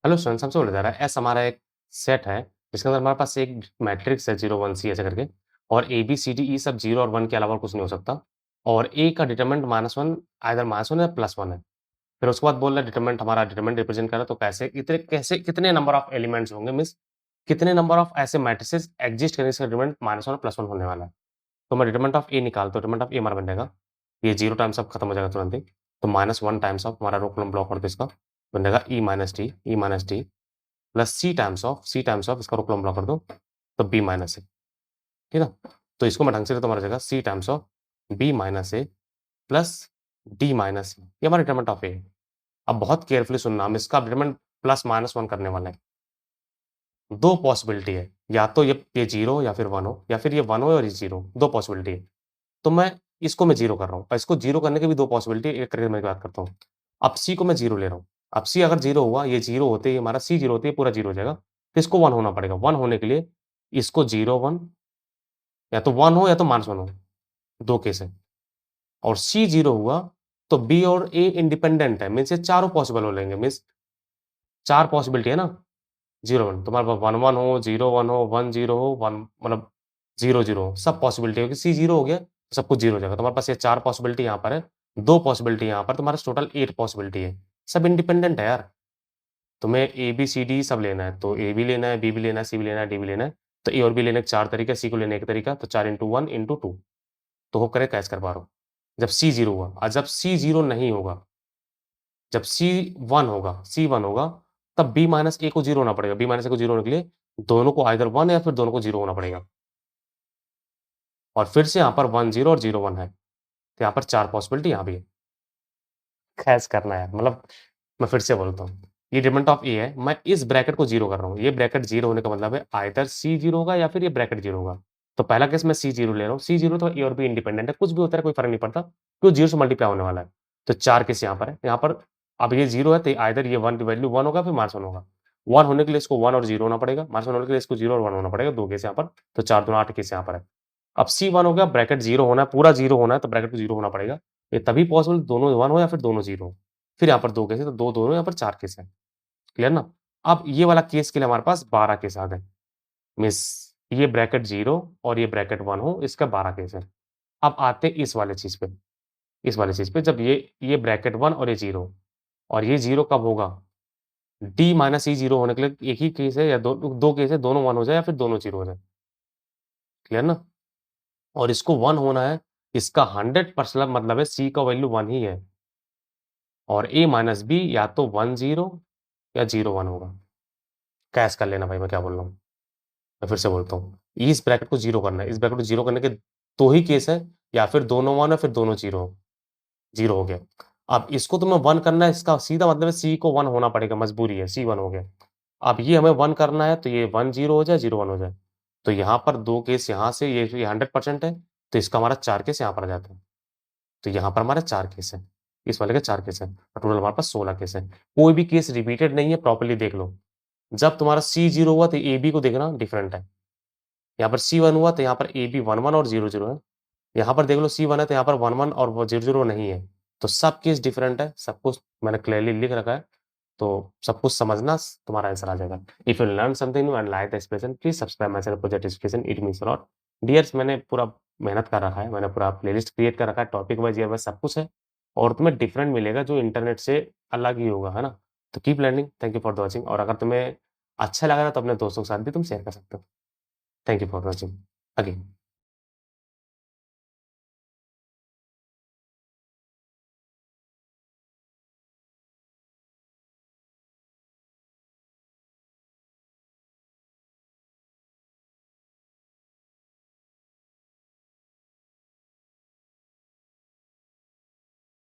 Hello students, हमसे बोला जा रहा है एस हमारा एक सेट है जिसके अंदर हमारे पास एक मैट्रिक्स है 0 1 सी ऐसे करके और A B C D E सब 0 और 1 के अलावा कुछ नहीं हो सकता और ए का डिटरमिनेंट -1 आइदर -1 है +1 है। फिर उसके बाद बोल रहा है डिटरमिनेंट हमारा डिटरमिनेंट रिप्रेजेंट कर रहा है तो कैसे कितने नंबर ऑफ एलिमेंट्स होंगे मीन्स कितने नंबर ऑफ ऐसे मैट्रिसेस एग्जिस्ट करेंगे जिसका डिटरमिनेंट -1 +1 होने वाला है। तो मैं डिटरमिनेंट ऑफ ए निकालता हूँ, डिटरमिनेंट ऑफ ए हमारा बन जाएगा ये 0 टाइम्स ऑफ खत्म हो जाएगा तुरंत ही। तो -1 टाइम्स ऑफ हमारा रो कॉलम ब्लॉक कर दो इसका बन जाएगा e minus t plus c times of इसका रो कॉलम ब्लॉक कर दो तो बी माइनस ए, ठीक है। तो इसको मैं ढंग से तुम्हारा जगह c times of b minus a plus d minus ये हमारा डिटरमिनेंट ऑफ ए है। अब बहुत केयरफुली सुनना, हम इसका डिटरमिनेंट +-1 करने वाले हैं। दो पॉसिबिलिटी है, या तो ये 0 या फिर 1 हो या फिर ये 1 हो और ये 0 दो पॉसिबिलिटी है। तो मैं इसको मैं 0 कर रहा हूँ और इसको 0 करने की भी दो पॉसिबिलिटी एक करके मैं बात करता हूँ। अब सी को मैं 0 ले रहा हूँ। अब सी अगर 0 हुआ, ये 0 होते ही हमारा सी 0 होते ही पूरा 0 हो जाएगा। तो इसको 1 होना पड़ेगा। 1 होने के लिए इसको 0 1 या तो 1 हो या तो -1 हो, दो केस है। और सी 0 हुआ तो बी और ए इंडिपेंडेंट है, मीन्स ये चारों पॉसिबल हो लेंगे। मीन्स 4 पॉसिबिलिटी है ना, 0 1 तुम्हारे पास 1 1 हो, 0 1 हो, 1 0 हो, 1 मतलब 0 0 हो, सब पॉसिबिलिटी होगी। सी 0 हो गया तो सब कुछ 0 हो जाएगा। तुम्हारे पास ये 4 पॉसिबिलिटी यहाँ पर है, 2 पॉसिबिलिटी यहाँ पर, तुम्हारे टोटल 8 पॉसिबिलिटी है। सब इंडिपेंडेंट है यार। तुम्हें ए, बी, सी, डी सब लेना है, तो ए भी लेना है, बी भी लेना है, सी भी लेना है, डी भी लेना है। तो ए और बी लेने के 4 तरीके, सी को लेने का तरीका, तो 4 × 1 × 2। तो होप करे कैच कर पा रहा हूँ। जब सी 0 हुआ और जब सी 0 नहीं होगा, जब सी 1 होगा, तब बी माइनस ए को 0 होना पड़ेगा। बी माइनस ए को 0 होने के लिए दोनों को आइदर 1 या फिर दोनों को 0 होना पड़ेगा। और फिर से यहाँ पर 1 0 और 0 1 है। तो यहाँ पर 4 पॉसिबिलिटी यहाँ भी है। कैच करना है मतलब, मैं फिर से बोलता हूँ, ये डिटरमिनेंट ऑफ ए है, मैं इस ब्रैकेट को 0 कर रहा हूँ। ये ब्रैकेट 0 होने का मतलब है आइदर सी 0 होगा या फिर ये ब्रैकेट 0 होगा। तो पहला केस मैं सी 0 ले रहा हूँ। सी 0 तो ए और बी इंडिपेंडेंट है, कुछ भी होता है कोई फ़र्क नहीं पड़ता, क्योंकि 0 से मल्टीप्लाई होने वाला है। तो 4 केस यहाँ पर है। यहाँ पर अब ये 0 है तो आइदर ये 1 की वैल्यू 1 होगा फिर -1 होगा। 1 होने के लिए इसको 1 और 0 होना पड़ेगा, -1 होने के लिए इसको 0 और 1 होना पड़ेगा, 2 केस यहाँ पर। तो 4 दूना 8 केस यहाँ पर है। अब सी 1 हो गया, ब्रैकेट 0 होना है, पूरा 0 होना है तो ब्रैकेट को 0 होना पड़ेगा। ये तभी पॉसिबल दोनों 1 हो या फिर दोनों 0 हो। फिर यहाँ पर 2 केस है, तो 2 दोनों, यहाँ पर 4 केस है। क्लियर ना? अब ये वाला केस के लिए हमारे पास 12 केस आ गए। मीन्स ये ब्रैकेट 0 और ये ब्रैकेट 1 हो, इसका 12 केस है। अब आते हैं इस वाले चीज़ पे जब ये ब्रैकेट 1 और ये 0 और ये 0 कब होगा? डी माइनस ई 0 होने के लिए एक ही केस है या दो केस है, दोनों 1 हो जाए या फिर दोनों 0 हो जाए। क्लियर ना? और इसको 1 होना है, इसका 100% मतलब है सी का वैल्यू 1 ही है और ए माइनस बी या तो 1 0 या 0 1 होगा। कैश कर लेना भाई, मैं क्या बोल रहा हूँ। मैं फिर से बोलता हूँ, इस ब्रैकेट को 0 करना है, इस ब्रैकेट को 0 करने के 2 ही केस है, या फिर दोनों 1 है फिर दोनों 0 0 हो गया। अब इसको तुम्हें 1 करना है, इसका सीधा मतलब है सी को 1 होना पड़ेगा, मजबूरी है, सी 1 हो गया। अब ये हमें 1 करना है तो ये 1 0 हो जाए, 0 1 हो जाए। तो यहाँ पर 2 केस यहाँ से ये 100% है, तो इसका हमारा 4 केस यहाँ पर आ जाता है। तो यहाँ पर हमारे 4 केस हैं, इस वाले के 4 केस हैं और टोटल हमारे पास 16 केस हैं। कोई भी केस रिपीटेड नहीं है, प्रॉपर्ली देख लो। जब तुम्हारा सी 0 हुआ तो ए बी को देखना डिफरेंट है। यहाँ पर सी 1 हुआ तो यहाँ पर ए बी 1 1 और 0 0 है। यहाँ पर देख लो सी 1 है तो यहाँ पर 1 1 और वो 0 0 नहीं है। तो सब केस डिफरेंट है, सब कुछ मैंने क्लियरली लिख रखा है। तो सब कुछ समझना, तुम्हारा आंसर आ जाएगा। If you learn something new and like the expression, please subscribe my channel project education, it means a lot. Dears, मैंने पूरा मेहनत कर रखा है, मैंने पूरा प्लेलिस्ट क्रिएट कर रखा है, टॉपिक वाइज ईयर वाइज सब कुछ है और तुम्हें डिफरेंट मिलेगा जो इंटरनेट से अलग ही होगा, है ना? तो keep learning. Thank you for the watching. और अगर तुम्हें अच्छा लगा ना तो अपने दोस्तों के साथ भी तुम शेयर कर सकते हो। Thank you for watching again.